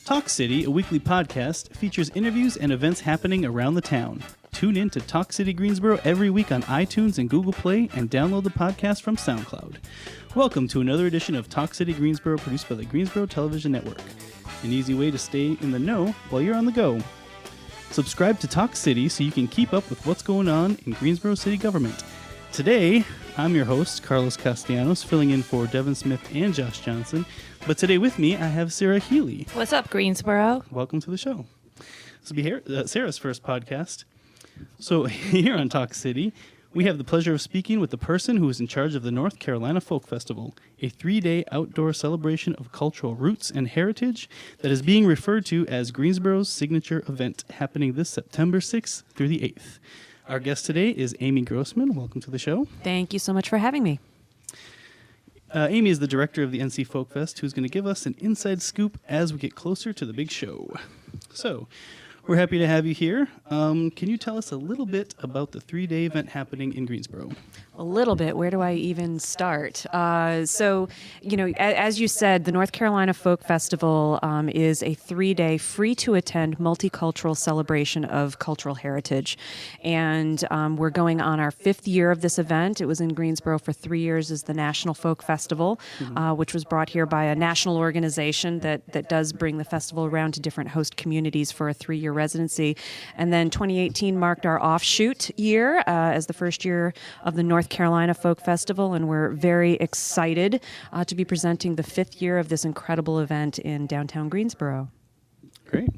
Talk City, a weekly podcast, features interviews and events happening around the town. Tune in to Talk City Greensboro every week on iTunes and Google Play, and download the podcast from SoundCloud. Welcome to another edition of Talk City Greensboro, produced by the Greensboro Television Network. An easy way to stay in the know while you're on the go. Subscribe to Talk City so you can keep up with what's going on in Greensboro City government. Today, I'm your host, Carlos Castellanos, filling in for Devin Smith and Josh Johnson. But today with me, I have Sarah Healy. What's up, Greensboro? Welcome to the show. This will be Sarah's first podcast. So here on Talk City, we have the pleasure of speaking with the person who is in charge of the North Carolina Folk Festival, a 3-day outdoor celebration of cultural roots and heritage that is being referred to as Greensboro's signature event, happening this September 6th through the 8th. Our guest today is Amy Grossman. Welcome to the show. Thank you so much for having me. Amy is the director of the NC Folk Fest, who's going to give us an inside scoop as we get closer to the big show. So, we're happy to have you here. Can you tell us a little bit about the 3-day event happening in Greensboro? A little bit. Where do I even start? So, as you said, the North Carolina Folk Festival is a 3-day, free-to-attend, multicultural celebration of cultural heritage. And we're going on our 5th year of this event. It was in Greensboro for 3 years as the National Folk Festival, which was brought here by a national organization that does bring the festival around to different host communities for a 3-year residency. And then 2018 marked our offshoot year as the first year of the North Carolina Folk Festival, and we're very excited to be presenting the 5th year of this incredible event in downtown Greensboro. Great.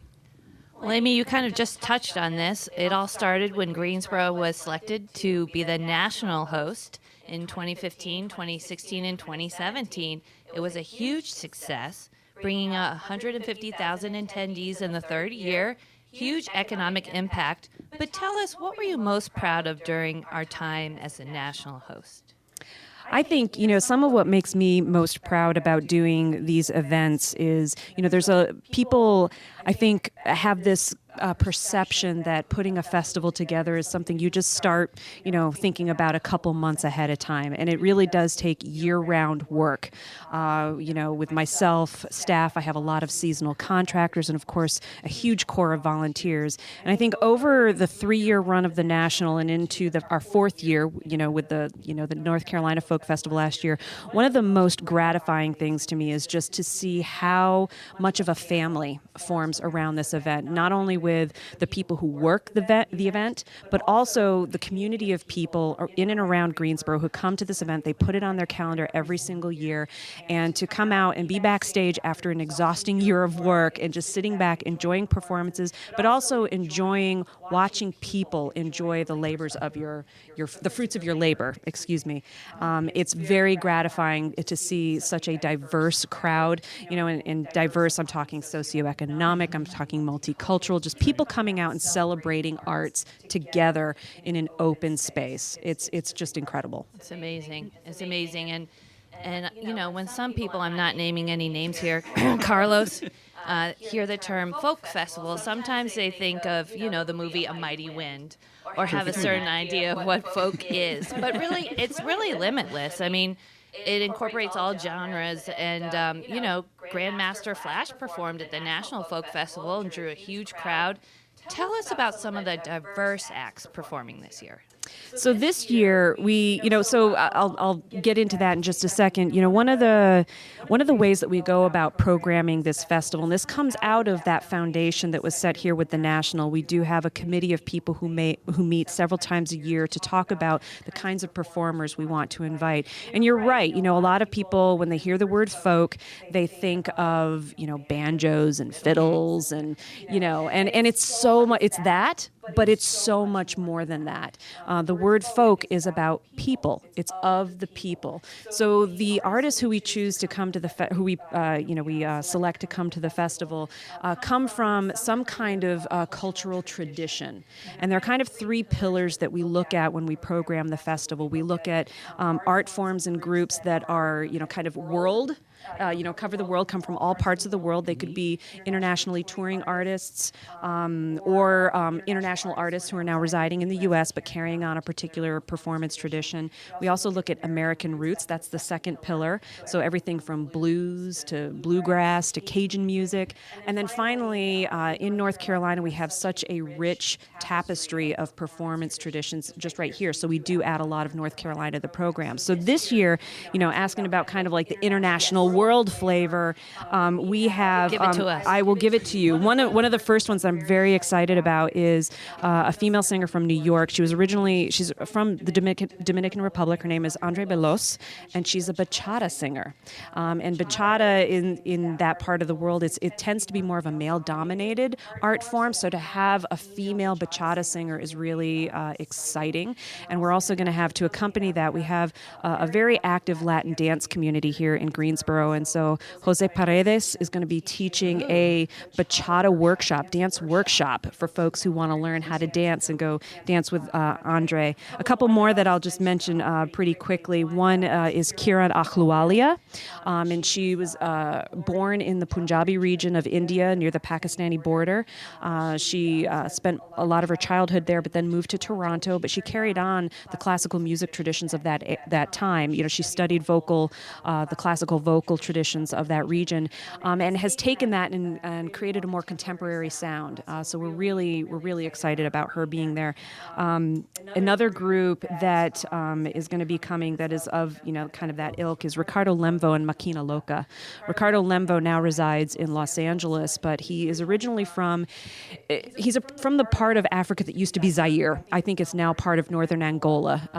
Well, Amy, you kind of just touched on this. It all started when Greensboro was selected to be the national host in 2015, 2016, and 2017. It was a huge success, bringing 150,000 attendees in the 3rd year. Huge economic impact. But tell us, what were you most proud of during our time as a national host? I think, some of what makes me most proud about doing these events is, there's people, I think, have this perception that putting a festival together is something you just start, thinking about a couple months ahead of time. And it really does take year-round work. With myself, staff, I have a lot of seasonal contractors and, of course, a huge core of volunteers. And I think over the 3-year run of the National and into our 4th year, with the North Carolina Folk Festival last year, one of the most gratifying things to me is just to see how much of a family forms around this event, not only with the people who work the event, but also the community of people in and around Greensboro who come to this event. They put it on their calendar every single year, and to come out and be backstage after an exhausting year of work and just sitting back, enjoying performances, but also enjoying watching people enjoy the labors of the fruits of your labor, It's very gratifying to see such a diverse crowd, and diverse, I'm talking socioeconomic, I'm talking multicultural, just people coming out and celebrating arts together in an open space. It's just incredible. It's amazing. And when some people, I'm not naming any names here, Carlos, hear the term folk festival, sometimes they think of, the movie A Mighty Wind, or have a certain idea of what folk is. But really, it's really limitless. I mean, it incorporates all genres, and, Grandmaster Flash performed at the National Folk Festival and drew a huge crowd. Tell us about some of the diverse acts performing this year. So this year I'll get into that in just a second. One of the ways that we go about programming this festival, and this comes out of that foundation that was set here with the National. We do have a committee of people who meet several times a year to talk about the kinds of performers we want to invite. And you're right. A lot of people, when they hear the word folk, they think of banjos and fiddles, and it's so much. It's that. But it's so much more than that. The word folk is about people. It's of the people. So the artists who we choose to come to we select to come to the festival come from some kind of cultural tradition. And there are kind of 3 pillars that we look at when we program the festival. We look at art forms and groups that are, kind of world cover the world, come from all parts of the world. They could be internationally touring artists or international artists who are now residing in the U.S. but carrying on a particular performance tradition. We also look at American roots. That's the second pillar. So everything from blues to bluegrass to Cajun music. And then finally, in North Carolina, we have such a rich tapestry of performance traditions just right here. So we do add a lot of North Carolina to the program. So this year, asking about kind of like the international world flavor, we have. Give it to us. I will give it to you. One of the first ones I'm very excited about is a female singer from New York. She's from the Dominican Republic. Her name is Andre Belos, and she's a bachata singer. And bachata in that part of the world, it tends to be more of a male-dominated art form. So to have a female bachata singer is really exciting. And we're also going to have, to accompany that, we have a very active Latin dance community here in Greensboro. And so Jose Paredes is going to be teaching a bachata dance workshop for folks who want to learn how to dance and go dance with Andre. A couple more that I'll just mention pretty quickly. One is Kiran Ahluwalia, and she was born in the Punjabi region of India near the Pakistani border. She spent a lot of her childhood there, but then moved to Toronto. But she carried on the classical music traditions of that time. She studied the classical vocal traditions of that region, and has taken that and created a more contemporary sound. So we're really excited about her being there. Another group that is going to be coming that is of kind of that ilk is Ricardo Lemvo and Makina Loca. Ricardo Lemvo now resides in Los Angeles, but he is originally from the part of Africa that used to be Zaire. I think it's now part of northern Angola.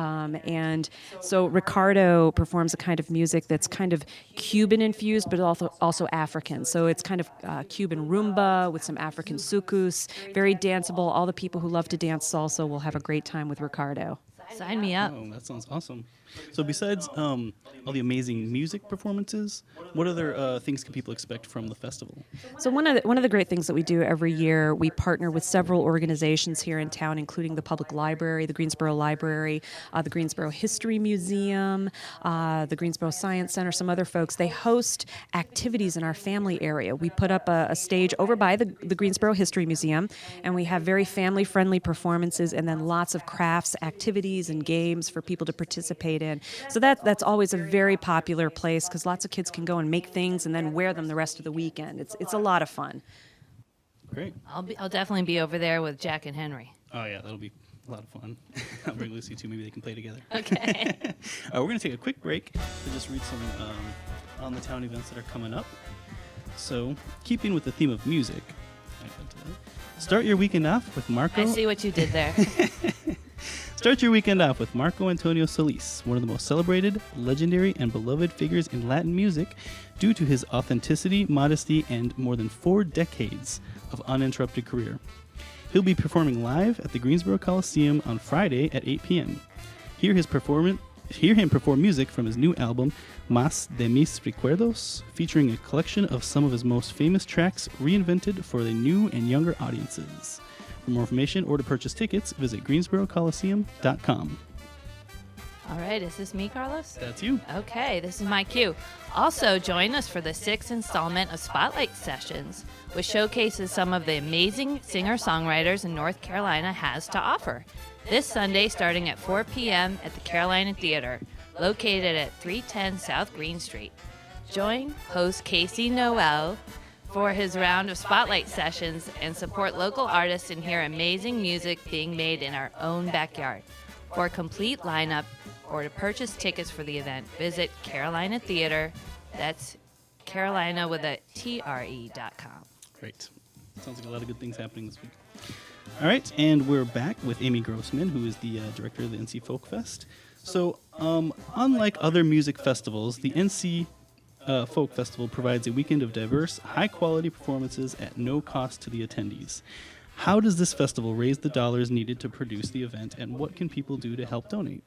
And so Ricardo performs a kind of music that's kind of Cuban infused, but also African. So it's kind of Cuban rumba with some African sukus, very danceable. All the people who love to dance salsa will have a great time with Ricardo. Sign me up. Oh, that sounds awesome. So besides all the amazing music performances, what other things can people expect from the festival? So one of the great things that we do every year, we partner with several organizations here in town, including the Public Library, the Greensboro Library, the Greensboro History Museum, the Greensboro Science Center, some other folks. They host activities in our family area. We put up a stage over by the Greensboro History Museum, and we have very family-friendly performances and then lots of crafts, activities, and games for people to participate in. So that's always a very popular place because lots of kids can go and make things and then wear them the rest of the weekend. It's a lot of fun. Great. I'll definitely be over there with Jack and Henry. Oh yeah, that'll be a lot of fun. I'll bring Lucy too. Maybe they can play together. Okay. We're going to take a quick break to just read some on the town events that are coming up. So, keeping with the theme of music, start your weekend off with Marco. I see what you did there. Start your weekend off with Marco Antonio Solis, one of the most celebrated, legendary, and beloved figures in Latin music due to his authenticity, modesty, and more than 4 decades of uninterrupted career. He'll be performing live at the Greensboro Coliseum on Friday at 8 p.m. Hear him perform music from his new album, Más de mis recuerdos, featuring a collection of some of his most famous tracks reinvented for the new and younger audiences. For more information or to purchase tickets, visit greensborocoliseum.com. All right, is this me, Carlos? That's you. Okay, this is my cue. Also, join us for the 6th installment of Spotlight Sessions, which showcases some of the amazing singer-songwriters in North Carolina has to offer. This Sunday, starting at 4 p.m. at the Carolina Theater, located at 310 South Green Street. Join host Casey Noel for his round of Spotlight Sessions and support local artists and hear amazing music being made in our own backyard. For a complete lineup or to purchase tickets for the event, visit Carolina Theater. That's Carolina with a TRE.com. Great. Sounds like a lot of good things happening this week. All right, and we're back with Amy Grossman, who is the director of the NC Folk Fest. So, unlike other music festivals, the NC Folk Festival provides a weekend of diverse, high-quality performances at no cost to the attendees. How does this festival raise the dollars needed to produce the event, and what can people do to help donate?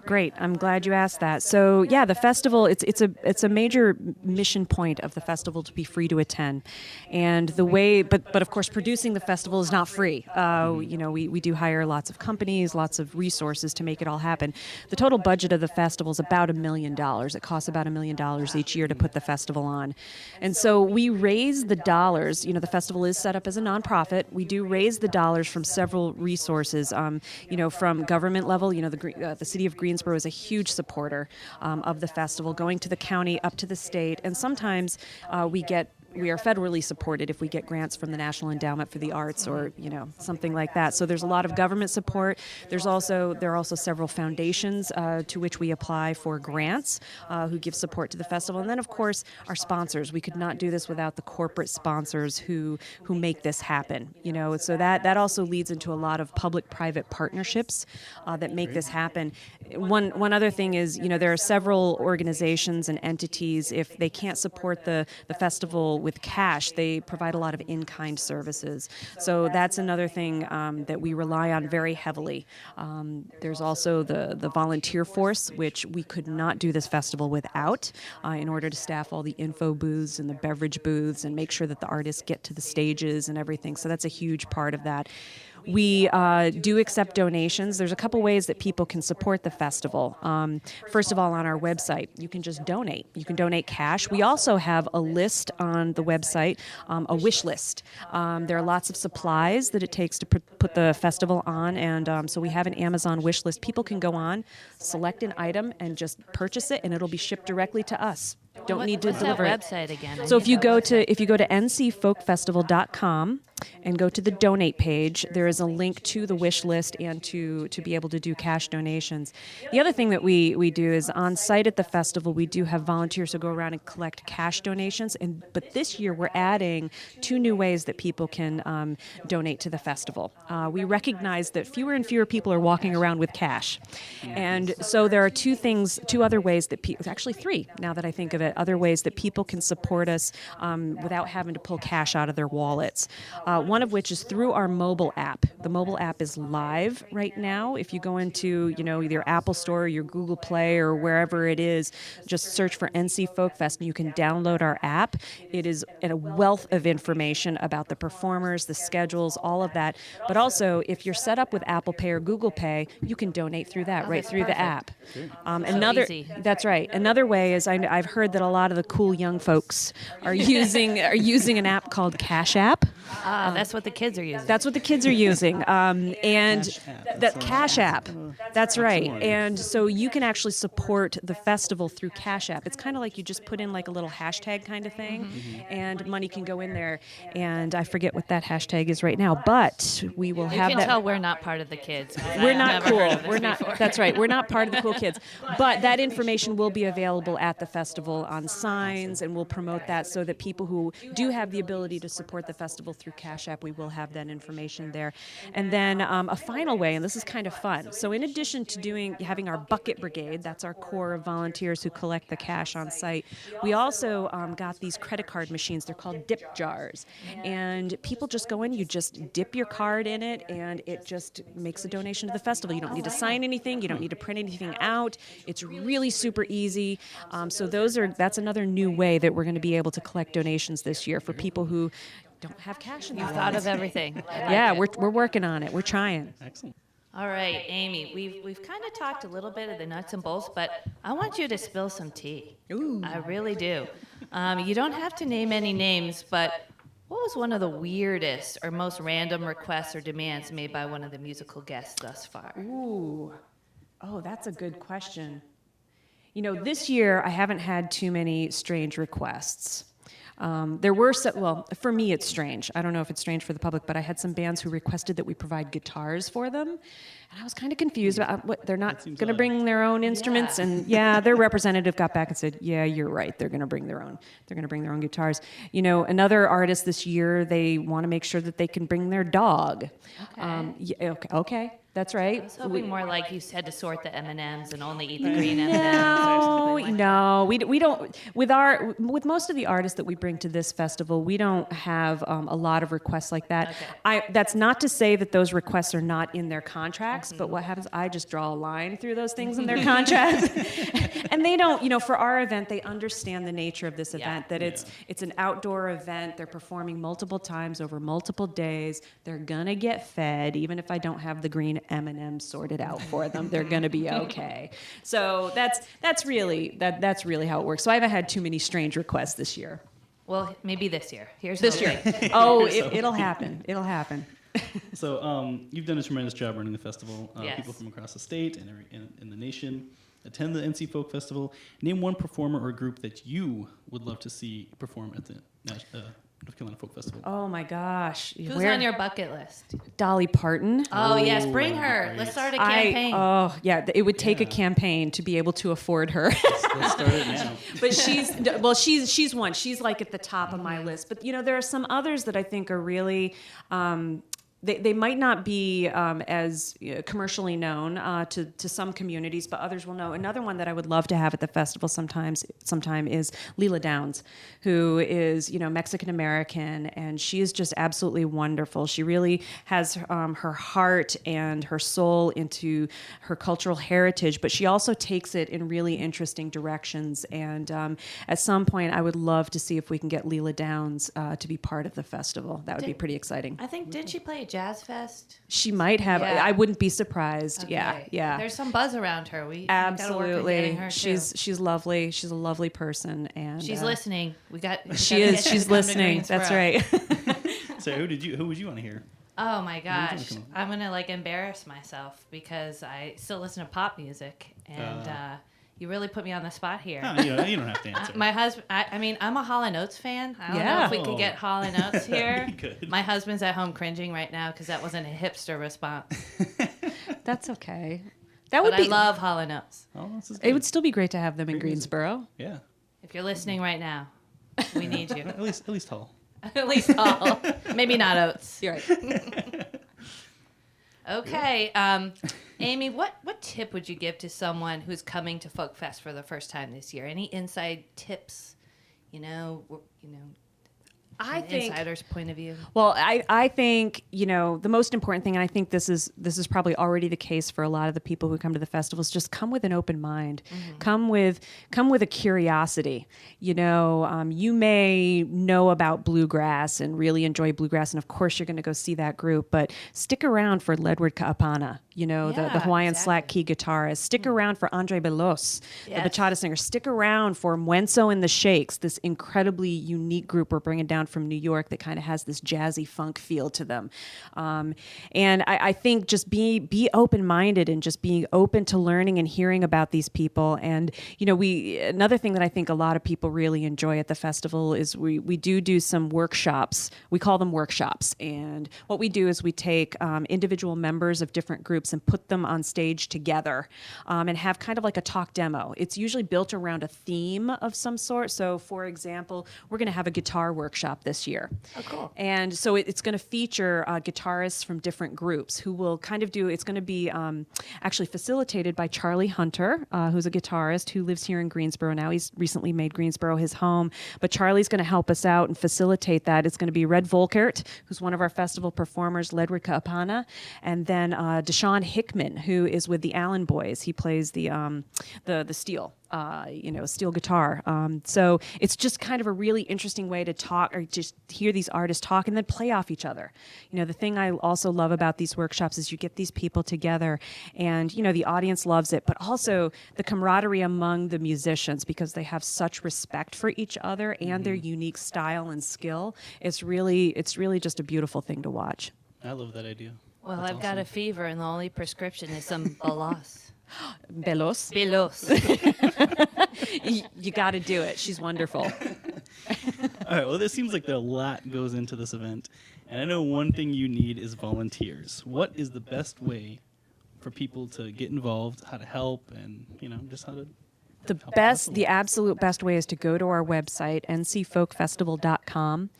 Great. I'm glad you asked that. So yeah, the festival it's a major mission point of the festival to be free to attend, and the way but of course producing the festival is not free. We do hire lots of companies, lots of resources to make it all happen. The total budget of the festival is about $1 million. It costs about $1 million each year to put the festival on, and so we raise the dollars. The festival is set up as a nonprofit. We do raise the dollars from several resources. From government level. The city of Greensboro is a huge supporter of the festival, going to the county, up to the state, and sometimes we are federally supported if we get grants from the National Endowment for the Arts or something like that. So there's a lot of government support. There are also several foundations to which we apply for grants who give support to the festival, and then of course our sponsors. We could not do this without the corporate sponsors who make this happen. So that also leads into a lot of public-private partnerships that make this happen. One other thing is there are several organizations and entities. If they can't support the festival with cash, they provide a lot of in-kind services. So that's another thing that we rely on very heavily. There's also the volunteer force, which we could not do this festival without in order to staff all the info booths and the beverage booths and make sure that the artists get to the stages and everything. So that's a huge part of that. We do accept donations. There's a couple ways that people can support the festival. First of all, on our website, you can just donate. You can donate cash. We also have a list on the website, a wish list. There are lots of supplies that it takes to put the festival on, and so we have an Amazon wish list. People can go on, select an item, and just purchase it, and it'll be shipped directly to us. Don't need to deliver it. What's that website again? So if you go to ncfolkfestival.com and go to the donate page, there is a link to the wish list and to be able to do cash donations. The other thing that we do is on site at the festival, we do have volunteers who go around and collect cash donations. But this year we're adding 2 new ways that people can donate to the festival. We recognize that fewer and fewer people are walking around with cash, and so there are 2 other ways that actually 3 now that I think of it. Other ways that people can support us without having to pull cash out of their wallets. One of which is through our mobile app. The mobile app is live right now. If you go into either Apple Store or your Google Play or wherever it is, just search for NC Folk Fest and you can download our app. It is a wealth of information about the performers, the schedules, all of that. But also, if you're set up with Apple Pay or Google Pay, you can donate through that through the app. Easy. That's right. Another way is I've heard that a lot of the cool young folks are using an app called Cash App. That's what the kids are using. That's what the kids are using. Cash App. That's right. And so you can actually support the festival through Cash App. It's kind of like you just put in like a little hashtag kind of thing, and money can go in there. And I forget what that hashtag is right now, but we will have that. You can tell we're not part of the kids. We're not cool. We're not. That's right. We're not part of the cool kids. But that information will be available at the festival on signs, and we'll promote that so that people who do have the ability to support the festival through Cash App, we will have that information there. And then a final way, and this is kind of fun. So in addition to having our bucket brigade, that's our core of volunteers who collect the cash on site, we also got these credit card machines. They're called dip jars. And people just go in, you just dip your card in it, and it just makes a donation to the festival. You don't need to sign anything. You don't need to print anything out. It's really super easy. So that's another new way that we're going to be able to collect donations this year for people who don't have cash in their You've wallets. thought of everything. We're working on it. We're trying. Excellent. All right, Amy, we've kind of talked a little bit of the nuts and bolts, but I want you to spill some tea. Ooh. I really do. You don't have to name any names, but what was one of the weirdest or most random requests or demands made by one of the musical guests thus far? Ooh. Oh, that's a good question. This year I haven't had too many strange requests. There were for me it's strange. I don't know if it's strange for the public, but I had some bands who requested that we provide guitars for them, and I was kind of confused about what they're not going to bring their own instruments. And their representative got back and said, "Yeah, you're right. They're going to bring their own. They're going to bring their own guitars." Another artist this year, they want to make sure that they can bring their dog. Okay. That's right. I was hoping more like you had to sort the M&Ms and only eat the green M&Ms or something like No, we don't. With most of the artists that we bring to this festival, we don't have a lot of requests like that. Okay. That's not to say that those requests are not in their contracts, but what happens? I just draw a line through those things in their contracts, and they don't. For our event, they understand the nature of this event. That it's an outdoor event. They're performing multiple times over multiple days. They're gonna get fed, even if I don't have the green M&Ms sorted out for them. They're gonna be okay. So that's really how it works. So I haven't had too many strange requests this year. Well, maybe this year. Here's This year. hoping. Oh, it'll happen. It'll happen. So you've done a tremendous job running the festival. Yes. People from across the state and in the nation attend the NC Folk Festival. Name one performer or group that you would love to see perform at the North Carolina Folk Festival. Oh my gosh. Who's on your bucket list? Dolly Parton. Oh, yes, bring that'd be her. great. Let's start a campaign. It would take a Yeah. campaign to be able to afford her. Let's start it now. But she's one. She's like at the top of my list. But there are some others that I think are really. They might not be as commercially known to some communities, but others will know. Another one that I would love to have at the festival sometime is Leela Downs, who is Mexican American, and she is just absolutely wonderful. She really has her heart and her soul into her cultural heritage, but she also takes it in really interesting directions. And at some point, I would love to see if we can get Leela Downs to be part of the festival. That would be pretty exciting. I think, didn't she play at Jazz Fest? She might have. Yeah. I wouldn't be surprised. Okay. Yeah. There's some buzz around her. We gotta work on getting Absolutely. her too. She's lovely. She's a lovely person, and She's listening. She is. She's listening. That's right. So who would you want to hear? Oh my Who's gonna gosh, come up? I'm gonna embarrass myself because I still listen to pop music, and you really put me on the spot here. Oh, you don't have to answer. My husband, I'm a Hall & Oates fan. I don't know Yeah. if we could get Hall & Oates here. Good. My husband's at home cringing right now because that wasn't a hipster response. That's okay. That But would be. I love Hall & Oates. Oh, this is It good. would still be great to have them in Great music. Greensboro. Yeah. If you're listening right now, we need you. At least Hall. At least Hall. Maybe not Oates. You're right. Okay, Amy, what tip would you give to someone who's coming to Folk Fest for the first time this year? Any inside tips? I An think. insider's point of view. Well, I think the most important thing, and I think this is probably already the case for a lot of the people who come to the festival, is just come with an open mind, come with a curiosity. You may know about bluegrass and really enjoy bluegrass, and of course you're going to go see that group, but stick around for Ledward Kaapana. The Yeah, Hawaiian exactly. slack key guitarist. Stick around for Andre Belos, Yes. the bachata singer. Stick around for Mwenso and the Shakes, this incredibly unique group we're bringing down from New York that kind of has this jazzy funk feel to them. And I think just be open-minded and just being open to learning and hearing about these people. And, another thing that I think a lot of people really enjoy at the festival is we do some workshops. We call them workshops. And what we do is we take individual members of different groups and put them on stage together and have kind of like a talk demo. It's usually built around a theme of some sort. So, for example, we're going to have a guitar workshop this year. Oh, cool. And so it's going to feature guitarists from different groups who will kind of it's going to be actually facilitated by Charlie Hunter, who's a guitarist who lives here in Greensboro now. He's recently made Greensboro his home. But Charlie's going to help us out and facilitate that. It's going to be Red Volkert, who's one of our festival performers, Ledward Kaapana, and then Deshaun Hickman, who is with the Allen Boys. He plays the steel. Steel guitar. So it's just kind of a really interesting way to talk or just hear these artists talk and then play off each other. The thing I also love about these workshops is you get these people together and, the audience loves it, but also the camaraderie among the musicians because they have such respect for each other and their unique style and skill. It's really just a beautiful thing to watch. I love that idea. Well, That's I've got a awesome. fever, and the only prescription is some Belos. Belos, you got to do it. She's wonderful. All right. Well, it seems like a lot goes into this event, and I know one thing you need is volunteers. What is the best way for people to get involved? How to help, and just how to The absolute best way is to go to our website, ncfolkfestival.com.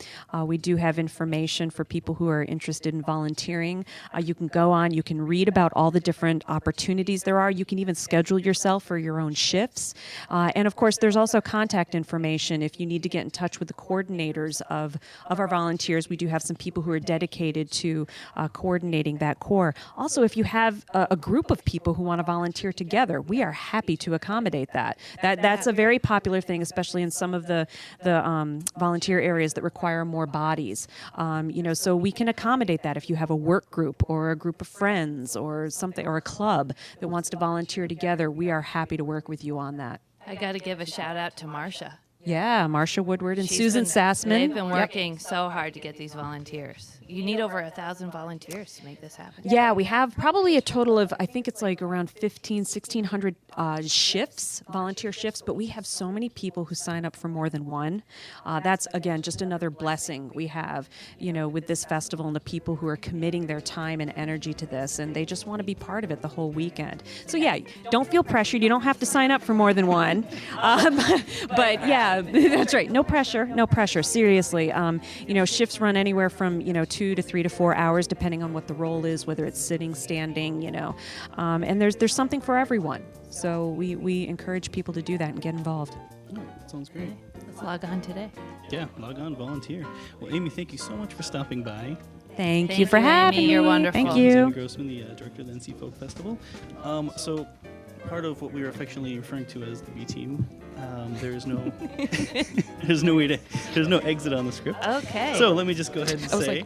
We do have information for people who are interested in volunteering. You can go on, you can read about all the different opportunities there are. You can even schedule yourself for your own shifts. And of course, there's also contact information if you need to get in touch with the coordinators of our volunteers. We do have some people who are dedicated to coordinating that core. Also, if you have a group of people who want to volunteer together, we are happy to accommodate that. That's a very popular thing, especially in some of the volunteer areas that require more bodies. So we can accommodate that if you have a work group or a group of friends or something, or a club that wants to volunteer together. We are happy to work with you on that. I got to give a shout out to Marcia. Yeah, Marcia Woodward and Susan Sassman. They've been working so hard to get these volunteers. You need over 1,000 volunteers to make this happen. Yeah, we have probably a total of, I think it's like around 1,600 shifts, volunteer shifts, but we have so many people who sign up for more than one. That's, again, just another blessing we have, with this festival and the people who are committing their time and energy to this, and they just want to be part of it the whole weekend. So, yeah, don't feel pressured. You don't have to sign up for more than one. But, yeah, that's right. No pressure. Seriously. Shifts run anywhere from, 2 to 3 to 4 hours, depending on what the role is, whether it's sitting, standing, and there's something for everyone. So we encourage people to do that and get involved. Oh, sounds great. Let's log on today. Yeah, log on, volunteer. Well, Amy, thank you so much for stopping by. Thank you for having Amy. me. You're wonderful. Thank Amy you. Grossman, the director of the NC Folk Festival. So part of what we were affectionately referring to as the B team, there's no exit on the script. Okay. So let me just go ahead and say.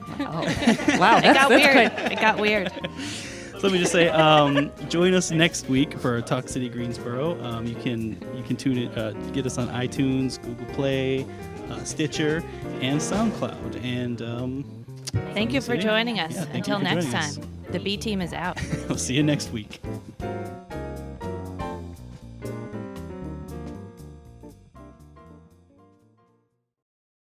Wow, It got weird. It got weird. So let me just say, join us next week for Talk City Greensboro. You can tune in, get us on iTunes, Google Play, Stitcher, and SoundCloud. And Thank you for joining us. Yeah, thank you Until for next joining us. time, the B team is out. We'll see you next week.